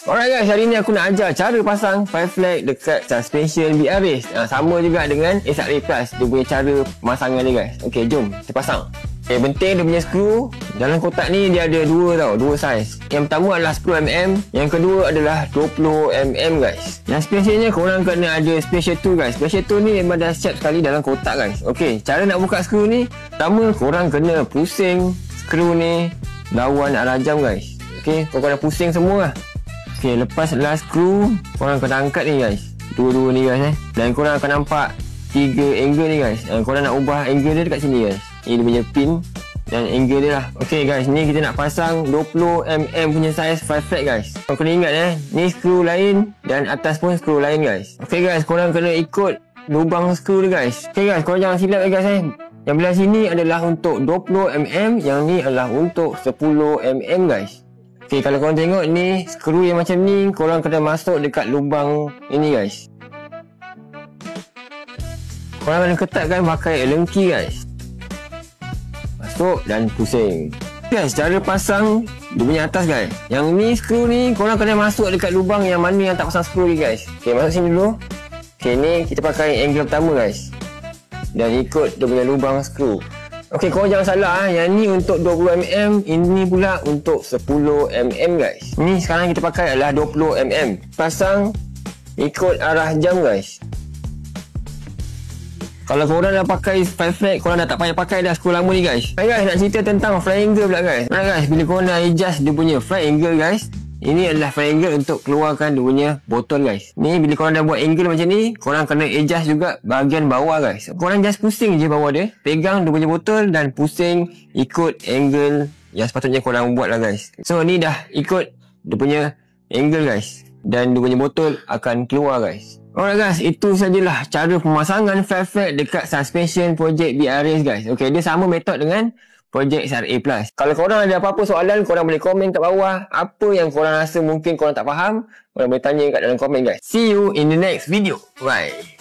Alright guys, hari ni aku nak ajar cara pasang 5 flag dekat suspension BRS. Sama juga dengan SRA Plus, dia punya cara pemasangan dia guys. Okey, jom kita pasang. Penting dia punya skru. Dalam kotak ni dia ada dua saiz. Yang pertama adalah 10mm, yang kedua adalah 20mm guys. Yang spesialnya korang kena ada special tool guys. Special tool ni memang dah siap sekali dalam kotak guys. Okey, cara nak buka skru ni, pertama korang kena pusing skru ni lawan arah jam guys. Okey, korang dah pusing semua lah. Okey, lepas adalah skru, korang kena angkat ni guys, dua-dua ni guys dan korang akan nampak 3 angle ni guys. Korang nak ubah angle dia dekat sini guys. Ini dia punya pin dan angle dia lah. Okey guys, ni kita nak pasang 20mm punya saiz 5 flag guys. Korang kena ingat ni skru lain dan atas pun skru lain guys. Okey guys, korang kena ikut lubang skru dia guys. Okey guys, korang jangan silap guys Yang belah sini adalah untuk 20mm, yang ni adalah untuk 10mm guys. Okey, kalau korang tengok ni skru yang macam ni, korang kena masuk dekat lubang ini guys. Korang kena ketatkan pakai lengki guys. Masuk dan pusing. Guys, cara pasang dia punya atas guys. Yang ni skru ni korang kena masuk dekat lubang yang mana yang tak pasang skru ni guys. Okey, masuk sini dulu. Okey, ni kita pakai angle pertama guys. Dan ikut dia punya lubang skru. Okey, korang jangan salah yang ni untuk 20mm, ini pula untuk 10mm guys. Ni sekarang kita pakai adalah 20mm. Pasang ikut arah jam guys. Kalau korang dah pakai 5 flag, korang dah tak payah pakai dah skru lama ni guys. Hai guys, nak cerita tentang fly angle pula guys. Alright guys, bila korang nak adjust dia punya fly angle guys, ini adalah fly angle untuk keluarkan dia punya botol guys. Ni bila korang dah buat angle macam ni, korang kena adjust juga bahagian bawah guys. Korang just pusing je bawah dia, pegang dia punya botol dan pusing ikut angle yang sepatutnya korang buat lah guys. So ni dah ikut dia punya angle guys, dan dia punya botol akan keluar guys. Alright guys, itu sajalah cara pemasangan 5 flag dekat suspension projek BRS guys. Okay, dia sama metod dengan projek SRA Plus. Kalau korang ada apa-apa soalan, korang boleh komen kat bawah. Apa yang korang rasa mungkin korang tak faham, korang boleh tanya kat dalam komen guys. See you in the next video. Bye.